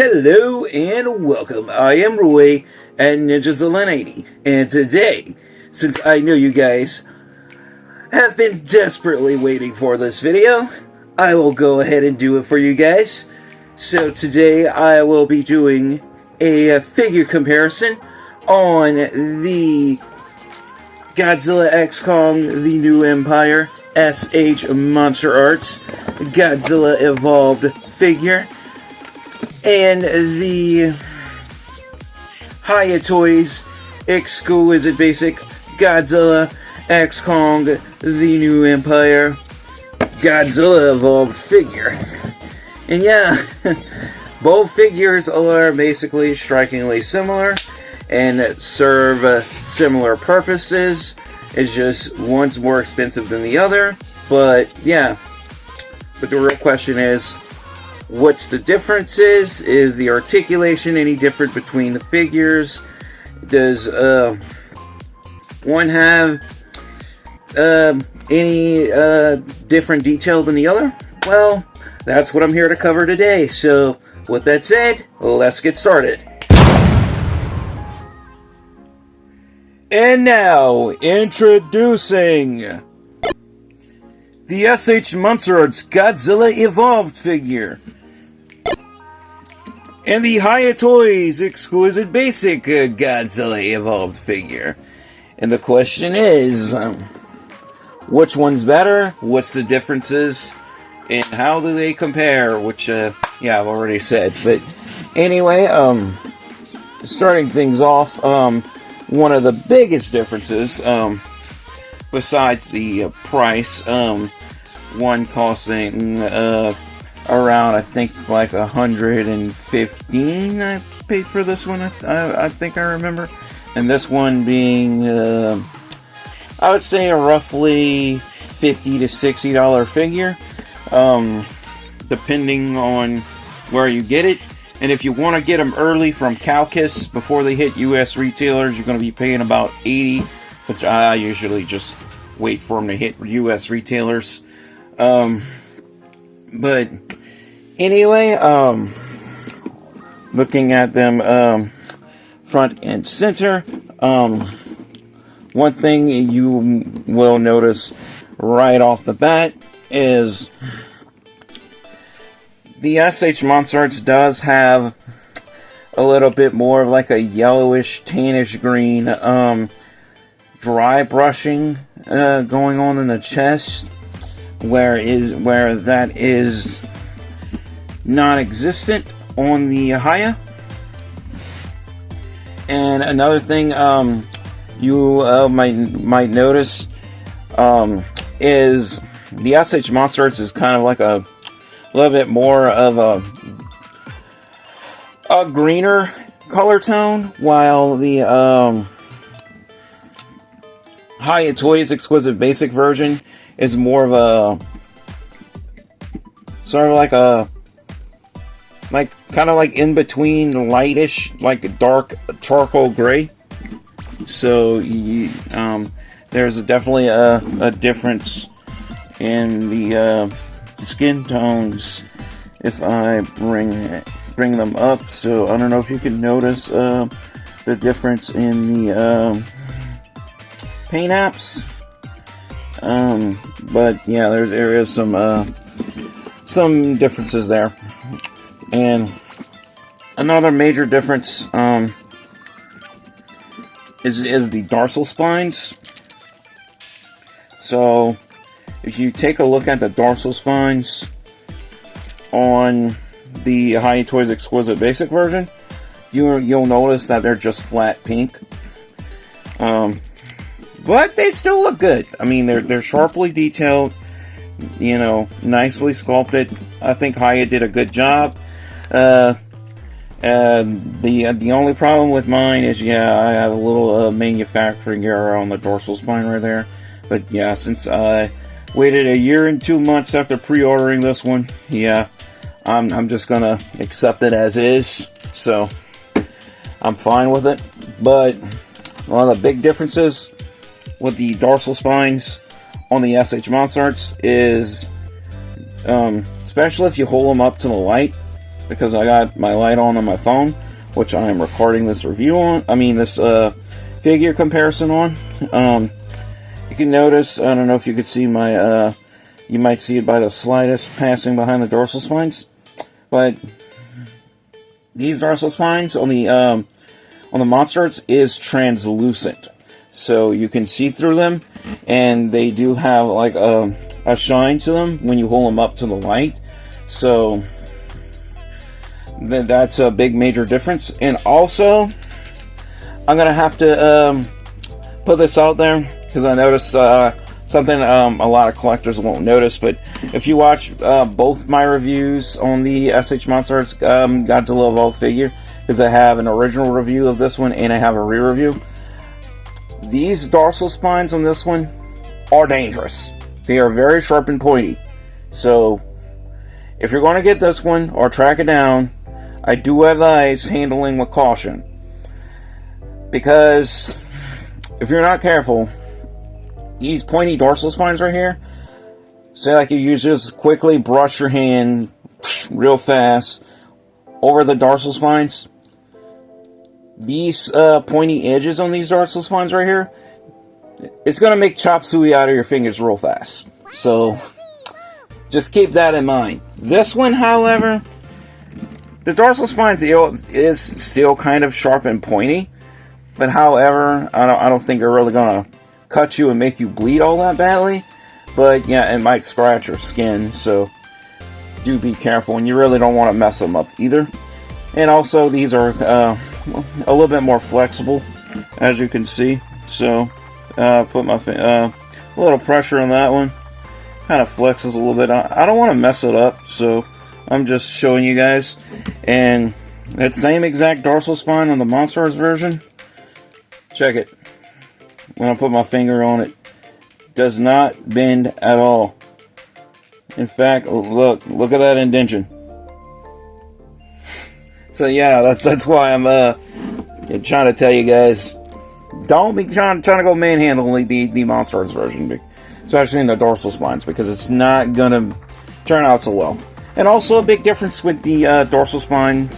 Hello and welcome. I am Roy at Ninjazilla90, and today, since I know you guys have been desperately waiting for this video, I will go ahead and do it for you guys. So today I will be doing a figure comparison on the Godzilla X Kong The New Empire S.H.MonsterArts Godzilla Evolved figure, and the Hiya Toys Exquisite Basic Godzilla X Kong The New Empire Godzilla Evolved figure. And yeah, both figures are basically strikingly similar and serve similar purposes. It's just one's more expensive than the other, but yeah. But the real question is, what's the differences? Is the articulation any different between the figures? Does one have any different detail than the other? Well, that's what I'm here to cover today. So, with that said, let's get started. And now, introducing the S.H.MonsterArts Godzilla Evolved figure and the Hiya Toys Exquisite Basic Godzilla Evolved figure. And the question is, which one's better? What's the differences? And how do they compare? Which, yeah, I've already said. But anyway, starting things off, one of the biggest differences, besides the price, one costing around, I think, like $115 I paid for this one, I think I remember. And this one being, I would say, a roughly $50 to $60 figure, depending on where you get it. And if you want to get them early from Calcus before they hit US retailers, you're going to be paying about $80, which I usually just wait for them to hit US retailers. But anyway, looking at them front and center, one thing you will notice right off the bat is the S.H.MonsterArts does have a little bit more of like a yellowish, tannish green dry brushing going on in the chest, where that is non-existent on the Hiya. And another thing you might notice is the S.H.MonsterArts is kind of like a little bit more of a greener color tone, while the Hiya Toys Exquisite Basic version is more of a sort of like kind of like in between lightish, like dark charcoal gray. So there's definitely a difference in the skin tones if I bring them up. So I don't know if you can notice the difference in the paint apps, but yeah, there is some differences there. And another major difference is the dorsal spines. So if you take a look at the dorsal spines on the Hiya Toys Exquisite Basic version, you'll notice that they're just flat pink. But they still look good. I mean, they're sharply detailed, nicely sculpted. I think Hiya did a good job. The only problem with mine is, yeah, I have a little manufacturing error on the dorsal spine right there. But yeah, since I waited a year and 2 months after pre-ordering this one, yeah, I'm just gonna accept it as is. So I'm fine with it. But one of the big differences with the dorsal spines on the S.H.MonsterArts is, especially if you hold them up to the light, because I got my light on my phone, which I am recording this review on. I mean, this figure comparison on. You can notice, I don't know if you could see my, you might see it by the slightest passing behind the dorsal spines, but these dorsal spines on the MonsterArts is translucent, so you can see through them, and they do have like a shine to them when you hold them up to the light. So that's a big major difference. And also, I'm gonna have to put this out there because I noticed something a lot of collectors won't notice. But if you watch both my reviews on the S.H.MonsterArts Godzilla Evolved figure, because I have an original review of this one and I have a re-review, these dorsal spines on this one are dangerous. They are very sharp and pointy. So if you're going to get this one or track it down, I do advise handling with caution, because if you're not careful, these pointy dorsal spines right here, say like you just quickly brush your hand real fast over the dorsal spines, these pointy edges on these dorsal spines right here, it's going to make chop suey out of your fingers real fast. So just keep that in mind. This one, however, the dorsal spines is still kind of sharp and pointy, but however, I don't think they're really going to cut you and make you bleed all that badly. But yeah, it might scratch your skin, so do be careful, and you really don't want to mess them up either. And also, these are a little bit more flexible, as you can see. So put my a little pressure on that one, kind of flexes a little bit. I don't want to mess it up, so I'm just showing you guys. And that same exact dorsal spine on the MonsterArts version, check it. When I put my finger on it, does not bend at all. In fact, look at that indentation. So yeah, that's why I'm trying to tell you guys, don't be trying to go manhandle the MonsterArts version, especially in the dorsal spines, because it's not gonna turn out so well. And also a big difference with the dorsal spine,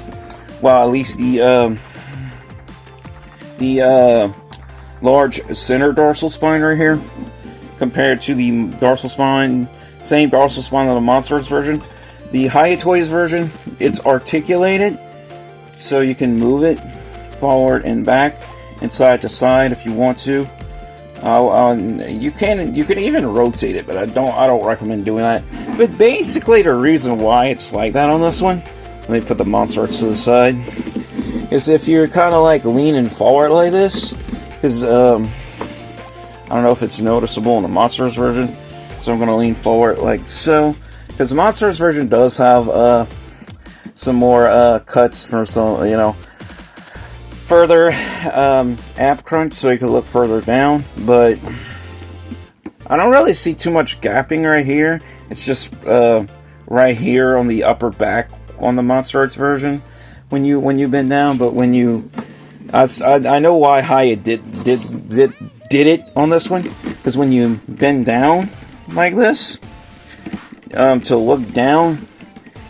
well, at least the large center dorsal spine right here, compared to the dorsal spine, same dorsal spine on the MonsterArts version. The Hiya Toys version, it's articulated, so you can move it forward and back and side to side if you want to. You can even rotate it, but I don't recommend doing that. But basically, the reason why it's like that on this one, let me put the MonsterArts to the side, is if you're kind of like leaning forward like this, because I don't know if it's noticeable in the MonsterArts version, so I'm going to lean forward like so, because the MonsterArts version does have some more cuts for some, further app crunch, so you can look further down. But I don't really see too much gapping right here. It's just right here on the upper back on the MonsterArts version when you bend down. But when you, I know why Hiya did it on this one, because when you bend down like this to look down,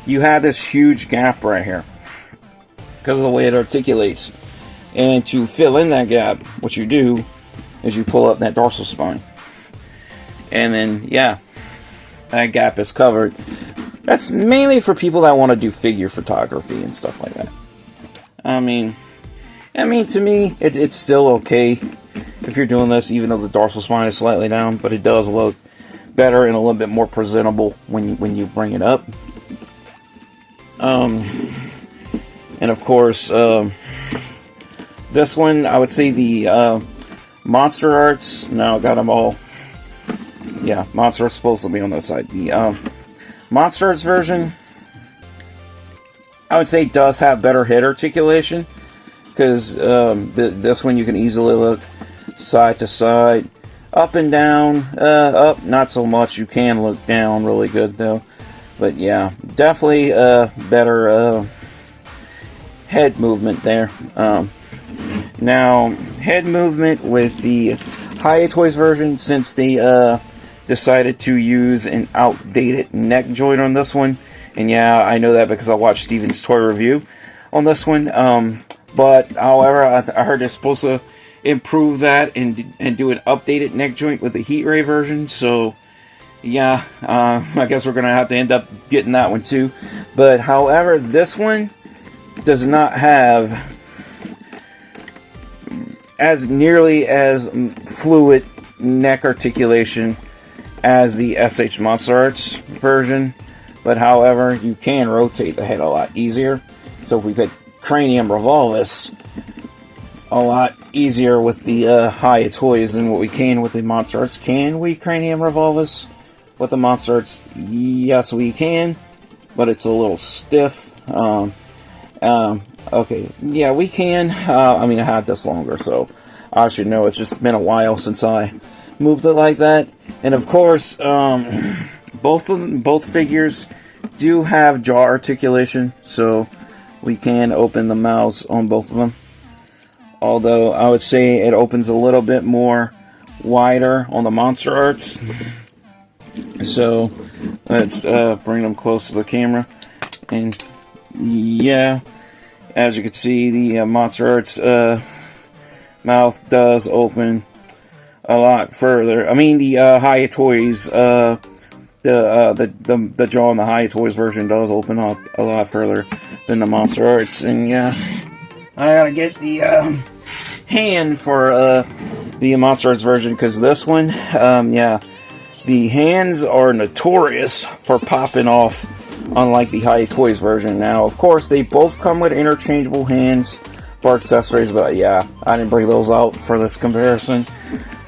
you have this huge gap right here because of the way it articulates. And to fill in that gap, what you do is you pull up that dorsal spine, and then yeah, that gap is covered. That's mainly for people that want to do figure photography and stuff like that. I mean, to me, it's still okay if you're doing this, even though the dorsal spine is slightly down, but it does look better and a little bit more presentable when you bring it up. And of course, this one, I would say the MonsterArts. No, I got them all. Yeah, MonsterArts supposed to be on this side. The MonsterArts version, I would say, does have better head articulation, because this one you can easily look side to side, up and down. Up, not so much. You can look down really good though. But yeah, definitely better head movement there. Now, head movement with the Hiya Toys version, since they decided to use an outdated neck joint on this one, And yeah, I know that because I watched Steven's toy review on this one. But however, I heard they're supposed to improve that and do an updated neck joint with the heat ray version. So yeah, I guess we're gonna have to end up getting that one too. But however, this one does not have as nearly as fluid neck articulation as the S.H.MonsterArts version. But however, you can rotate the head a lot easier. So if we could cranium revolve a lot easier with the Hiya toys than what we can with the MonsterArts. Can we cranium revolve with the MonsterArts? Yes, we can, but it's a little stiff. Okay, yeah, we can. I mean, I had this longer, so I should know. It's just been a while since I moved it like that. And of course, both figures do have jaw articulation, so we can open the mouths on both of them. Although I would say it opens a little bit more wider on the MonsterArts. So let's bring them close to the camera. And yeah, as you can see, the MonsterArts mouth does open a lot further. I mean, the Hiya toys, the jaw on the Hiya toys version does open up a lot further than the MonsterArts. And yeah, I gotta get the hand for the MonsterArts version, because this one, yeah, the hands are notorious for popping off, unlike the Hiya toys version. Now, of course, they both come with interchangeable hands for accessories, but yeah, I didn't bring those out for this comparison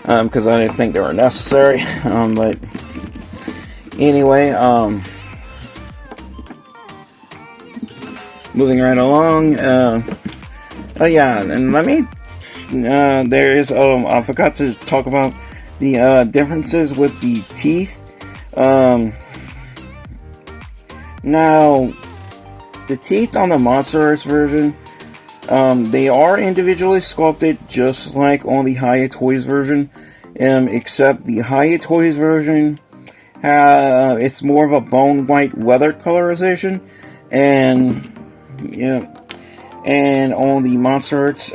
because I didn't think they were necessary. But anyway, moving right along. Oh yeah, and let me. There is. I forgot to talk about the differences with the teeth. Now, the teeth on the MonsterArts version, they are individually sculpted just like on the Hiya toys version, except the Hiya toys version, it's more of a bone white weathered colorization, and yeah, and on the MonsterArts,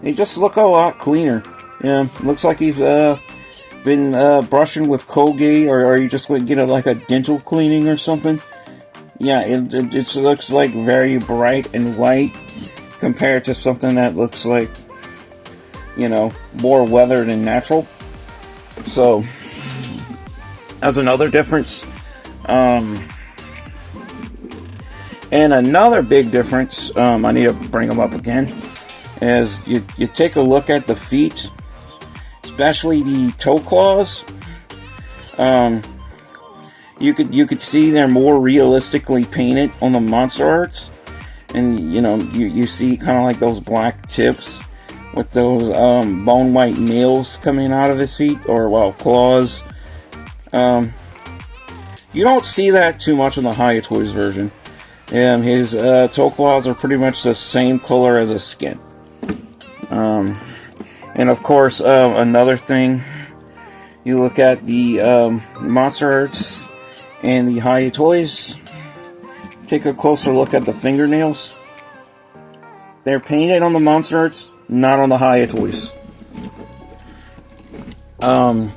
they just look a lot cleaner. Yeah, looks like he's been brushing with Colgate, or you just would get like a dental cleaning or something. Yeah, it just looks like very bright and white compared to something that looks like, you know, more weathered and natural. So that's another difference. And another big difference, I need to bring them up again, is you take a look at the feet, especially the toe claws. You could see they're more realistically painted on the MonsterArts, and you know you see kind of like those black tips with those bone white nails coming out of his feet, or well, claws. You don't see that too much in the Hiya toys version. His toe claws are pretty much the same color as his skin. And of course, another thing, you look at the MonsterArts and the Hiya toys, take a closer look at the fingernails. They're painted on the MonsterArts, not on the Hiya toys. And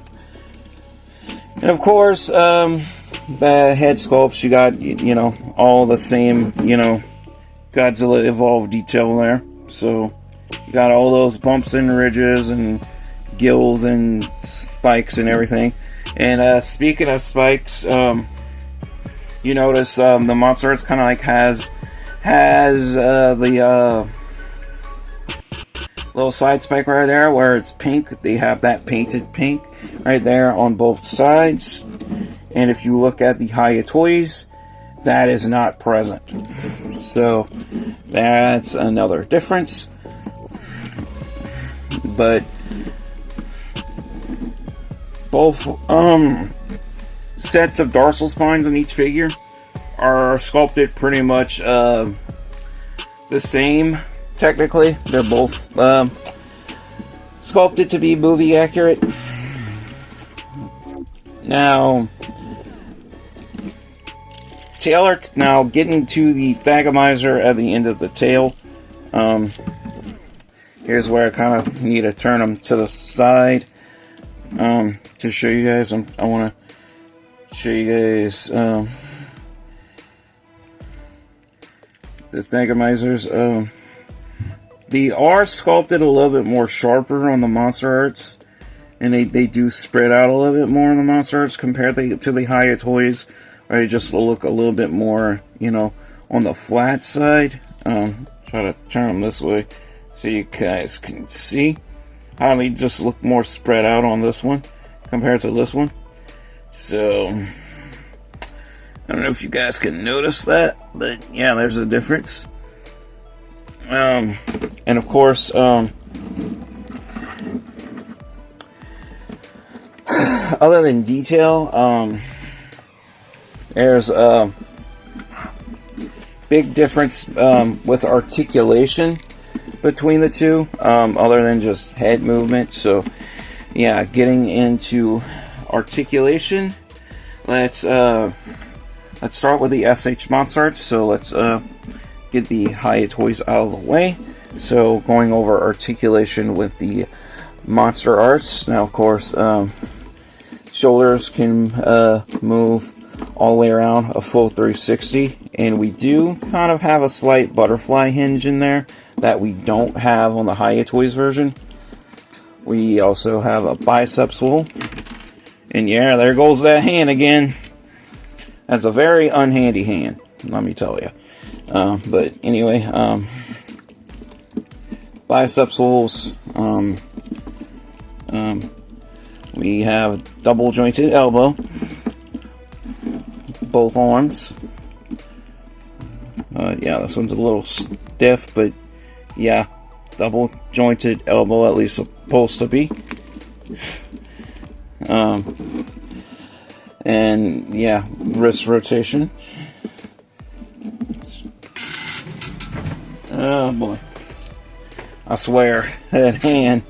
of course, the head sculpts, you got, you know, all the same, you know, Godzilla evolved detail there. So you got all those bumps and ridges and gills and spikes and everything. And speaking of spikes, you notice the MonsterArts kind of like has the little side spike right there where it's pink. They have that painted pink right there on both sides. And if you look at the Hiya toys, that is not present. So that's another difference. But both sets of dorsal spines on each figure are sculpted pretty much the same. Technically, they're both sculpted to be movie accurate. Now, tail art. Now getting to the thagomizer at the end of the tail. Here's where I kind of need to turn them to the side to show you guys. I want to show you guys the thagomizers. They are sculpted a little bit more sharper on the MonsterArts, and they do spread out a little bit more on the MonsterArts compared to the Hiya toys, where they just look a little bit more, you know, on the flat side. Try to turn them this way so you guys can see how they just look more spread out on this one compared to this one. So I don't know if you guys can notice that, but yeah, there's a difference. And of course, other than detail, there's a big difference with articulation between the two, other than just head movement. So yeah, getting into articulation, let's start with the S.H.MonsterArts. So let's get the Hiya toys out of the way. So going over articulation with the MonsterArts. Now of course, shoulders can move all the way around a full 360, and we do kind of have a slight butterfly hinge in there that we don't have on the Hiya toys version. We also have a bicep swivel, and yeah, there goes that hand again. That's a very unhandy hand, let me tell you. But anyway, bicep swivels. We have double jointed elbow, both arms. Yeah, this one's a little stiff, but yeah, double jointed elbow, at least supposed to be. And yeah, wrist rotation. Oh boy, I swear, that hand.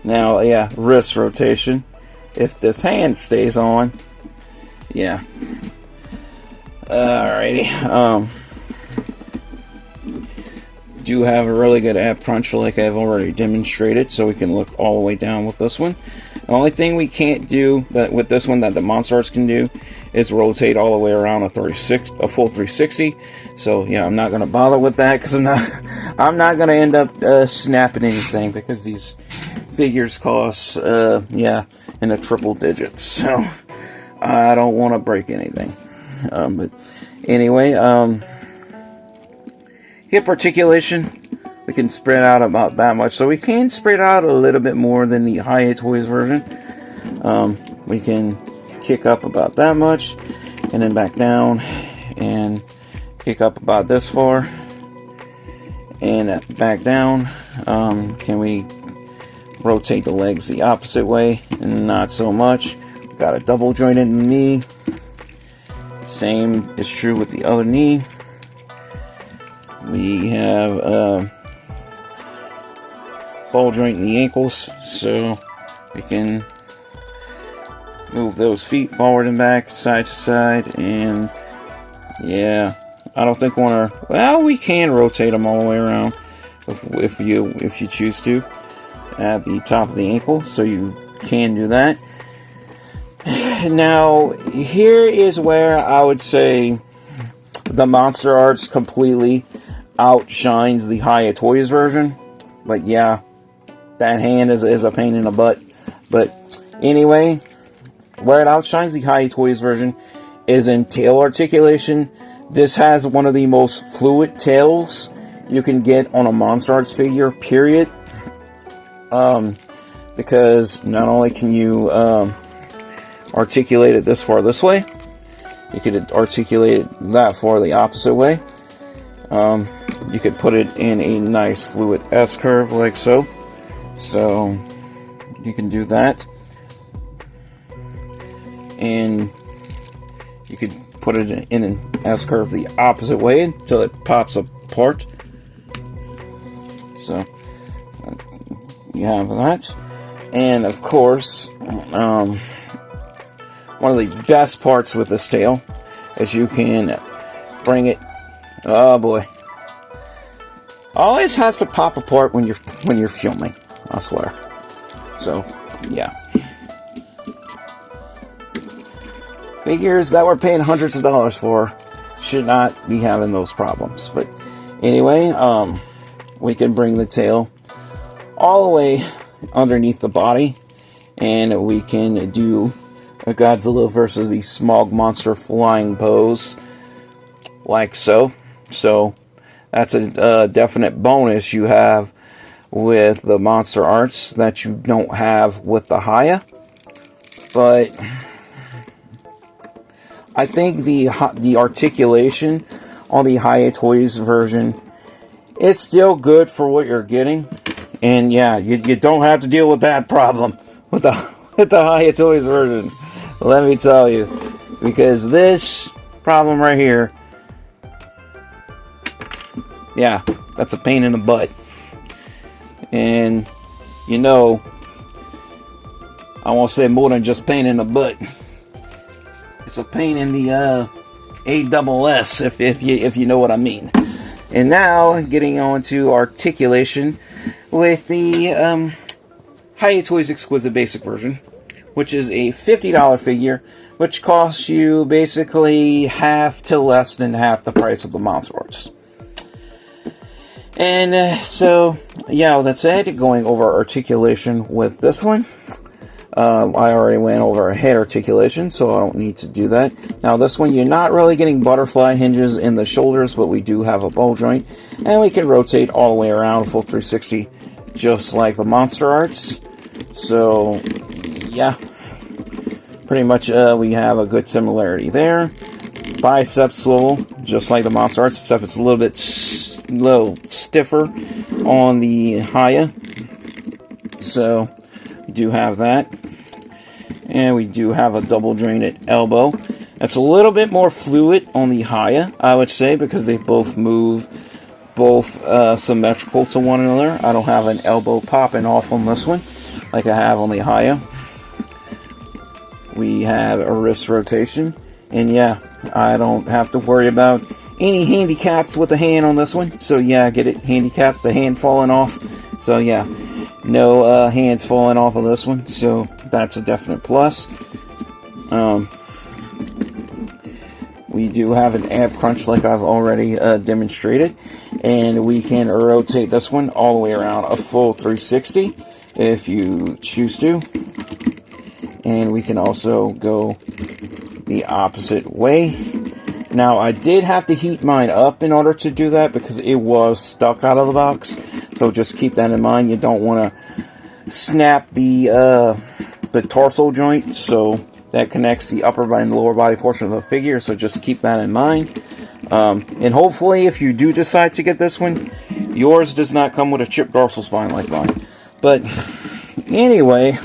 Now, yeah, wrist rotation. If this hand stays on, yeah. Alrighty. Do have a really good ab crunch, like I've already demonstrated, so we can look all the way down with this one. The only thing we can't do with this one that the MonsterArts can do is rotate all the way around a full 360. So yeah, I'm not gonna bother with that because I'm not gonna end up snapping anything, because these figures cost yeah, in the triple digits. So I don't want to break anything. But anyway, hip articulation, we can spread out about that much. So we can spread out a little bit more than the Hiya toys version. We can kick up about that much, and then back down, and kick up about this far, and back down. Can we rotate the legs the opposite way? Not so much. Got a double joint in the knee. Same is true with the other knee. We have ball joint in the ankles, so we can move those feet forward and back, side to side, and yeah, I don't think well, we can rotate them all the way around if you choose to at the top of the ankle, so you can do that. Now, here is where I would say the MonsterArts completely outshines the Hiya toys version. But yeah, that hand is a pain in the butt. But anyway, where it outshines the Hiya toys version is in tail articulation. This has one of the most fluid tails you can get on a MonsterArts figure, period. Because not only can you articulate it this far this way, you could articulate it that far the opposite way. You could put it in a nice fluid S curve like so. So you can do that, and you could put it in an S curve the opposite way until it pops apart. So you have that, and of course, one of the best parts with this tail is you can bring it. Oh boy. Always has to pop apart when you're filming, I swear. So, yeah. Figures that we're paying hundreds of dollars for should not be having those problems. But anyway, we can bring the tail all the way underneath the body, and we can do a Godzilla versus the Smog Monster flying pose, like so. So that's a definite bonus you have with the MonsterArts that you don't have with the Hiya. But I think the articulation on the Hiya Toys version is still good for what you're getting. And yeah, you don't have to deal with that problem with the Hiya Toys version. Let me tell you, because this problem right here, yeah, that's a pain in the butt. And you know, I won't say more than just pain in the butt. It's a pain in the ASS, if you know what I mean. And now getting on to articulation with the Hiya Toys Exquisite Basic version, which is a $50 figure, which costs you basically half to less than half the price of the MonsterArts. And so, yeah, with that said, going over articulation with this one. I already went over head articulation, so I don't need to do that. Now this one, you're not really getting butterfly hinges in the shoulders, but we do have a ball joint. And we can rotate all the way around, full 360, just like the MonsterArts. So, yeah. Pretty much we have a good similarity there. Bicep swivel, just like the MonsterArts, except it's a little stiffer on the Hiya. So, we do have that. And we do have a double jointed elbow. That's a little bit more fluid on the Hiya, I would say, because they both move symmetrical to one another. I don't have an elbow popping off on this one like I have on the Hiya. We have a wrist rotation, and yeah, I don't have to worry about any handicaps with the hand on this one. So yeah, get it, handicaps, the hand falling off. So yeah, no hands falling off of this one, so that's a definite plus. We do have an ab crunch like I've already demonstrated, and we can rotate this one all the way around a full 360 if you choose to. And we can also go the opposite way. Now, I did have to heat mine up in order to do that because it was stuck out of the box. So just keep that in mind. You don't want to snap the torso joint, so that connects the upper body and lower body portion of the figure. So just keep that in mind. And hopefully, if you do decide to get this one, yours does not come with a chipped dorsal spine like mine. But anyway,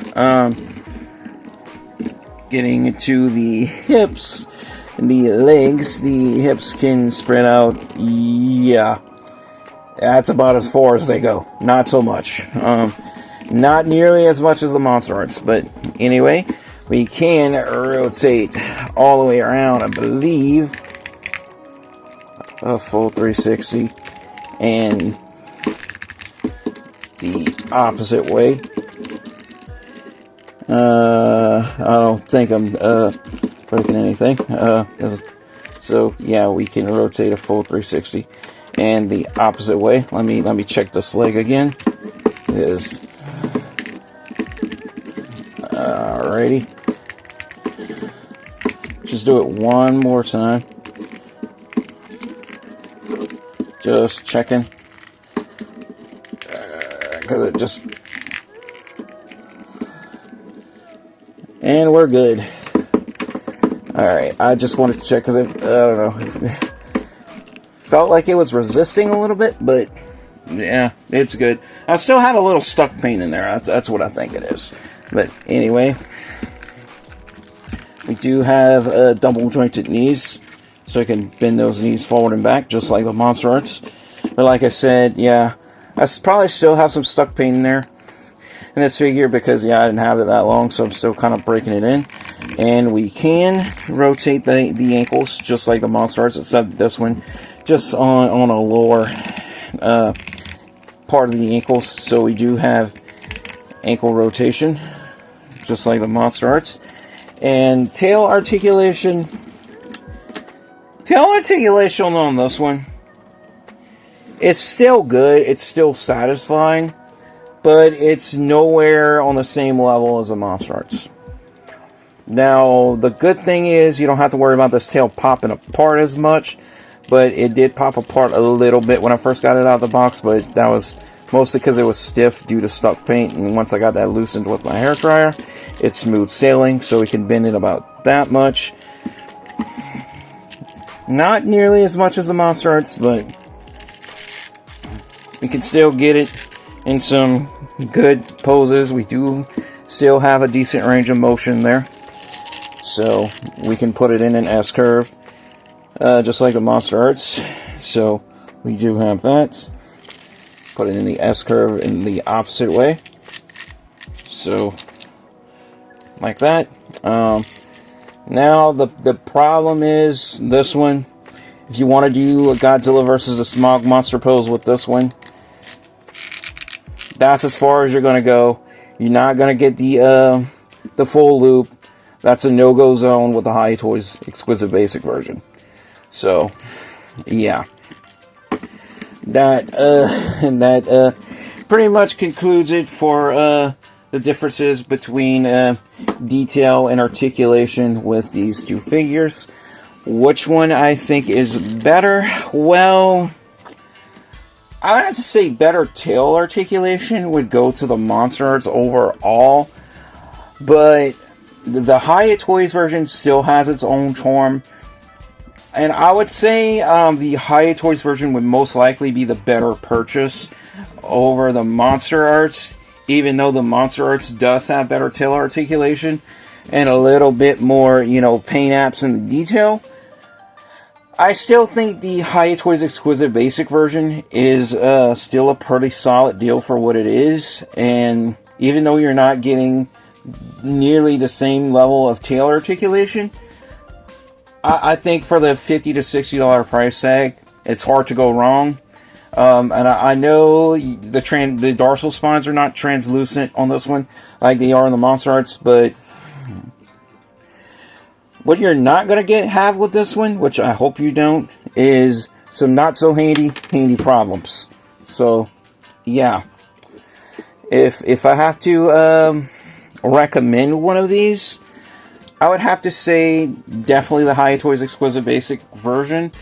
getting into the hips and the legs, the hips can spread out. Yeah, that's about as far as they go. Not so much. Not nearly as much as the MonsterArts. But anyway, we can rotate all the way around, I believe, a full 360, and the opposite way. I don't think I'm breaking anything. So yeah, we can rotate a full 360 and the opposite way. Let me check this leg again. Alrighty. Just do it one more time. Just checking. Because it just... And we're good. Alright, I just wanted to check because I don't know. Felt like it was resisting a little bit, but yeah, it's good. I still had a little stuck pain in there. That's what I think it is. But anyway, we do have double jointed knees, so I can bend those knees forward and back, just like the MonsterArts. But like I said, yeah, I probably still have some stuck pain in there. in this figure because, yeah, I didn't have it that long, so I'm still kind of breaking it in. And we can rotate the ankles just like the MonsterArts, except this one just on a lower part of the ankles. So we do have ankle rotation, just like the MonsterArts. And tail articulation on this one, it's still good, it's still satisfying, but it's nowhere on the same level as the MonsterArts. Now, the good thing is you don't have to worry about this tail popping apart as much, but it did pop apart a little bit when I first got it out of the box, but that was mostly because it was stiff due to stuck paint, and once I got that loosened with my hair dryer, it's smooth sailing, so we can bend it about that much. Not nearly as much as the MonsterArts, but we can still get it in some good poses. We do still have a decent range of motion there, so we can put it in an S-curve, just like the MonsterArts. So we do have that. Put it in the S-curve in the opposite way. So, like that. Now, the problem is this one. If you want to do a Godzilla versus a Smog Monster pose with this one, that's as far as you're going to go. You're not going to get the full loop. That's a no-go zone with the Hiya Toys Exquisite Basic version. So, yeah. That pretty much concludes it for the differences between detail and articulation with these two figures. Which one I think is better? Well, I would have to say better tail articulation would go to the MonsterArts overall, but the Hiya Toys version still has its own charm. And I would say the Hiya Toys version would most likely be the better purchase over the MonsterArts, even though the MonsterArts does have better tail articulation and a little bit more, paint apps in the detail. I still think the Hiya Toys Exquisite Basic version is still a pretty solid deal for what it is, and even though you're not getting nearly the same level of tail articulation, I think for the $50 to $60 price tag, it's hard to go wrong. And I know the dorsal spines are not translucent on this one like they are in the MonsterArts, but what you're not going to have with this one, which I hope you don't, is some not so handy problems. So, yeah. If I have to recommend one of these, I would have to say definitely the Hiya Toys Exquisite Basic version.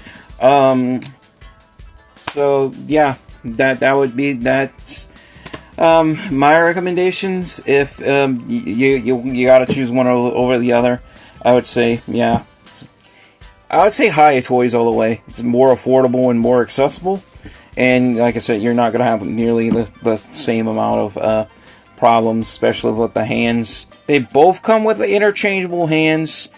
So yeah, that would be my recommendations. If you got to choose one over the other, I would say Hiya Toys all the way. It's more affordable and more accessible, and like I said, you're not going to have nearly the same amount of problems, especially with the hands. They both come with the interchangeable hands,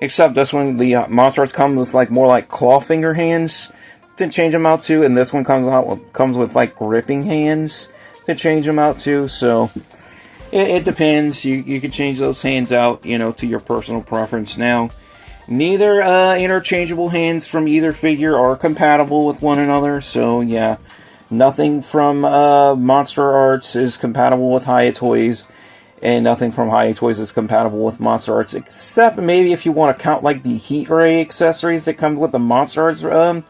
except this one, the MonsterArts comes with more like claw finger hands to change them out to, and this one comes with like gripping hands to change them out to. So it depends. You can change those hands out, to your personal preference. Now, neither interchangeable hands from either figure are compatible with one another. So yeah, nothing from MonsterArts is compatible with Hiya Toys, and nothing from Hiya Toys is compatible with MonsterArts, except maybe if you want to count like the heat ray accessories that come with the MonsterArts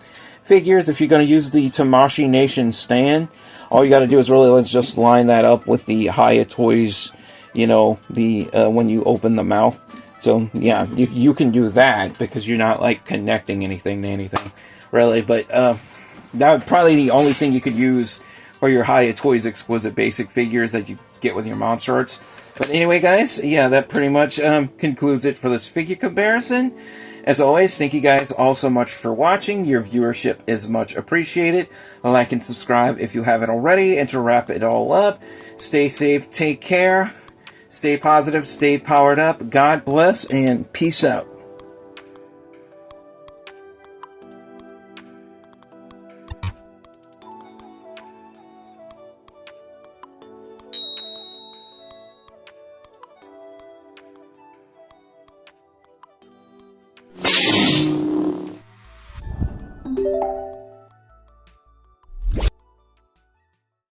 figures. If you're going to use the Tamashii Nation stand, all you got to do is let's just line that up with the Hiya Toys, when you open the mouth. So yeah, you can do that because you're not like connecting anything to anything, really. But that would probably the only thing you could use for your Hiya Toys Exquisite Basic figures that you get with your MonsterArts. But anyway, guys, yeah, that pretty much concludes it for this figure comparison. As always, thank you guys all so much for watching. Your viewership is much appreciated. Like and subscribe if you haven't already. And to wrap it all up, stay safe, take care, stay positive, stay powered up. God bless, and peace out.